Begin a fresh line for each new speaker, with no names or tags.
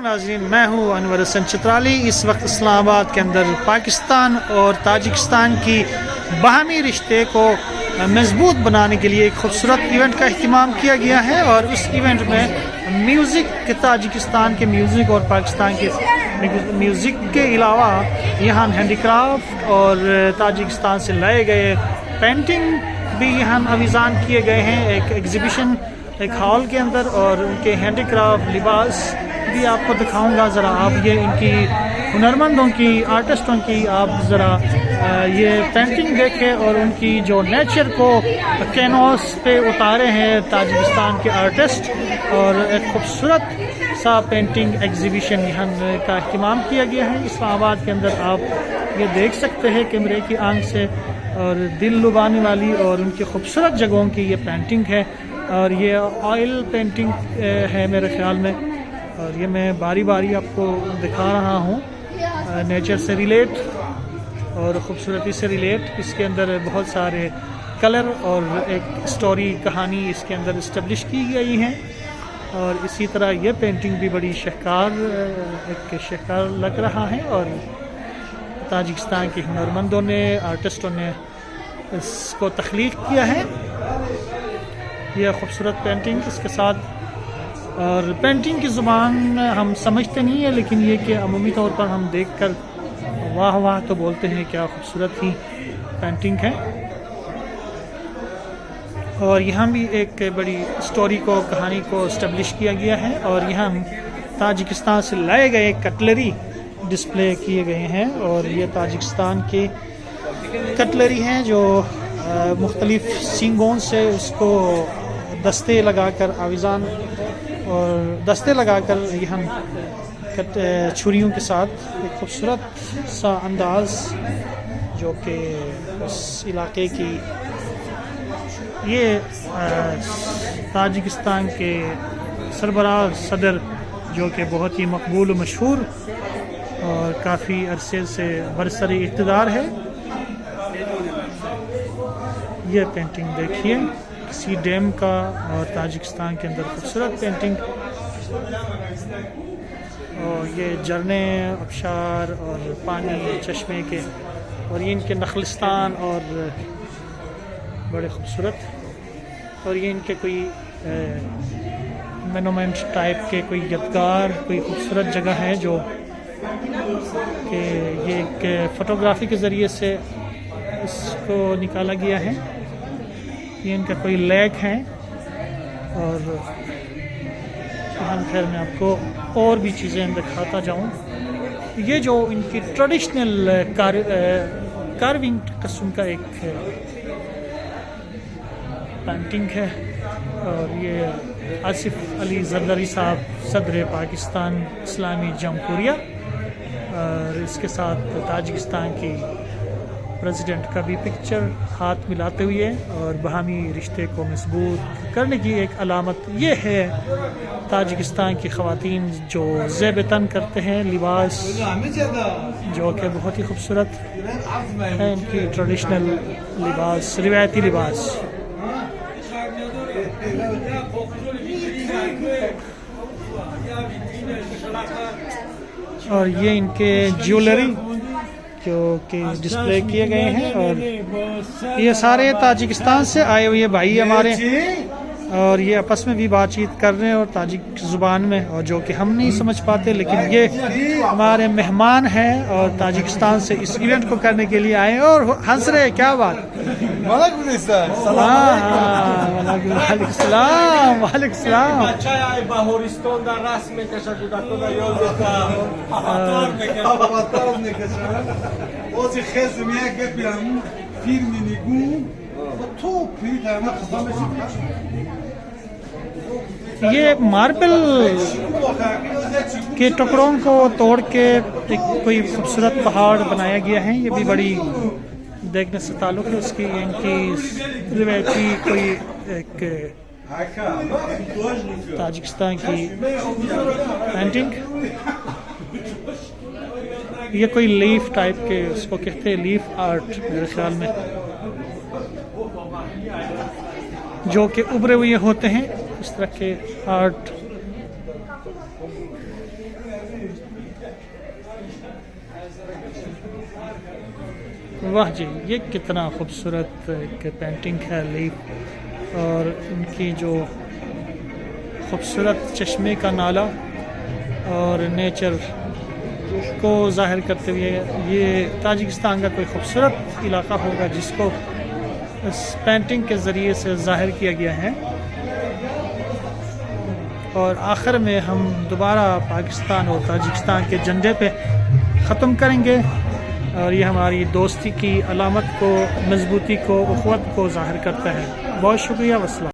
नाज़रीन, मैं हूँ अनवर हसन चित्राली। इस वक्त इस्लामाबाद के अंदर पाकिस्तान और ताजिकिस्तान की बाहमी रिश्ते को मजबूत बनाने के लिए एक खूबसूरत इवेंट का अहतमाम किया गया है और उस इवेंट में म्यूज़िक के ताजिकिस्तान के म्यूज़िक और पाकिस्तान के म्यूज़िक के अलावा यहाँ हैंडीक्राफ्ट और ताजिकिस्तान से लाए गए पेंटिंग भी यहाँ अविज़ान किए गए हैं एक एग्ज़िबिशन एक हॉल के अंदर, और उनके हैंडीक्राफ्ट लिबास भी आपको दिखाऊंगा। ज़रा आप ये इनकी हुनरमंदों की आर्टिस्टों की आप ज़रा ये पेंटिंग देखें और उनकी जो नेचर को कैनवास पे उतारे हैं ताजिकिस्तान के आर्टिस्ट, और एक खूबसूरत सा पेंटिंग एग्ज़िबिशन यहाँ का अहतमाम किया गया है इस्लामाबाद के अंदर। आप ये देख सकते हैं कैमरे की आंख से, और दिल लुभाने वाली और उनकी खूबसूरत जगहों की ये पेंटिंग है। और ये ऑयल पेंटिंग है मेरे ख़्याल में, और ये मैं बारी बारी आपको दिखा रहा हूँ नेचर से रिलेट और ख़ूबसूरती से रिलेट। इसके अंदर बहुत सारे कलर और एक स्टोरी कहानी इसके अंदर इस्टेब्लिश की गई हैं, और इसी तरह ये पेंटिंग भी बड़ी शाहकार लग रहा है। और ताजिकिस्तान के हुनरमंदों ने आर्टिस्टों ने इसको तख्लीक किया है यह खूबसूरत पेंटिंग इसके साथ। और पेंटिंग की ज़ुबान हम समझते नहीं है, लेकिन ये कि अमूमी तौर पर हम देखकर वाह वाह तो बोलते हैं, क्या खूबसूरत ही पेंटिंग है। और यहाँ भी एक बड़ी स्टोरी को कहानी को इस्टेब्लिश किया गया है, और यहाँ ताजिकिस्तान से लाए गए कटलरी डिस्प्ले किए गए हैं, और ये ताजिकिस्तान की कटलरी हैं जो मुख्तलिफ सींगों से उसको दस्ते लगाकर आविज़ान और दस्ते लगाकर यहाँ छुरियों के साथ एक खूबसूरत सा अंदाज़ जो कि उस इलाके की ये ताजिकिस्तान के सरबराह सदर जो कि बहुत ही मकबूल व मशहूर और काफ़ी अरसे से बरसरी इक़्तिदार है। ये पेंटिंग देखिए किसी डैम का, और ताजिकिस्तान के अंदर खूबसूरत पेंटिंग, और ये झरने आबशार और पानी चश्मे के, और ये इनके नखलिस्तान और बड़े खूबसूरत, और ये इनके कोई मोनूमेंट टाइप के कोई यादगार कोई खूबसूरत जगह है जो कि ये एक फ़ोटोग्राफी के ज़रिए से इसको निकाला गया है। ये इनका कोई लेक है, और यहाँ खैर मैं आपको और भी चीज़ें दिखाता जाऊँ। ये जो इनकी ट्रेडिशनल कार्विंग किस्म का एक पेंटिंग है, और ये आसिफ अली जरदारी साहब सदर पाकिस्तान इस्लामी जमहूरिया, और इसके साथ ताजिकिस्तान की प्रेसिडेंट का भी पिक्चर हाथ मिलाते हुए, और बाहमी रिश्ते को मजबूत करने की एक अलामत ये है ताजिकिस्तान की ख़वातीन जो ज़ेब तन करते हैं लिबास जो कि बहुत ही खूबसूरत है, इनकी ट्रेडिशनल लिबास रिवायती लिबास। और ये इनके ज्वेलरी जो कि डिस्प्ले किए गए हैं, और ये सारे ताजिकिस्तान से आए हुए भाई हमारे, और ये आपस में भी बातचीत कर रहे हैं और ताजिक ज़ुबान में, और जो कि हम नहीं समझ पाते, लेकिन ये हमारे मेहमान हैं और ताजिकिस्तान से इस इवेंट को करने के लिए आए और हंस रहे। क्या बात, ये मार्बल के टुकड़ों को तोड़ के एक कोई खूबसूरत पहाड़ बनाया गया है। ये भी बड़ी देखने से ताल्लुक़ है उसकी, इनकी रिवायती कोई एक ताजिकिस्तान की पेंटिंग। ये कोई लीफ टाइप के उसको कहते हैं, लीफ आर्ट मेरे ख्याल में, जो कि उभरे हुए होते हैं इस तरह के आर्ट। वाह जी, ये कितना खूबसूरत एक पेंटिंग है लीफ, और इनकी जो खूबसूरत चश्मे का नाला और नेचर को ज़ाहिर करते हुए, ये ताजिकिस्तान का कोई खूबसूरत इलाका होगा जिसको इस पेंटिंग के ज़रिए से ज़ाहिर किया गया है। और आखिर में हम दोबारा पाकिस्तान और ताजिकिस्तान के झंडे पे ख़त्म करेंगे, और ये हमारी दोस्ती की अलामत को, मजबूती को, उख़्वत को ज़ाहिर करता है। बहुत शुक्रिया, वस्सलाम।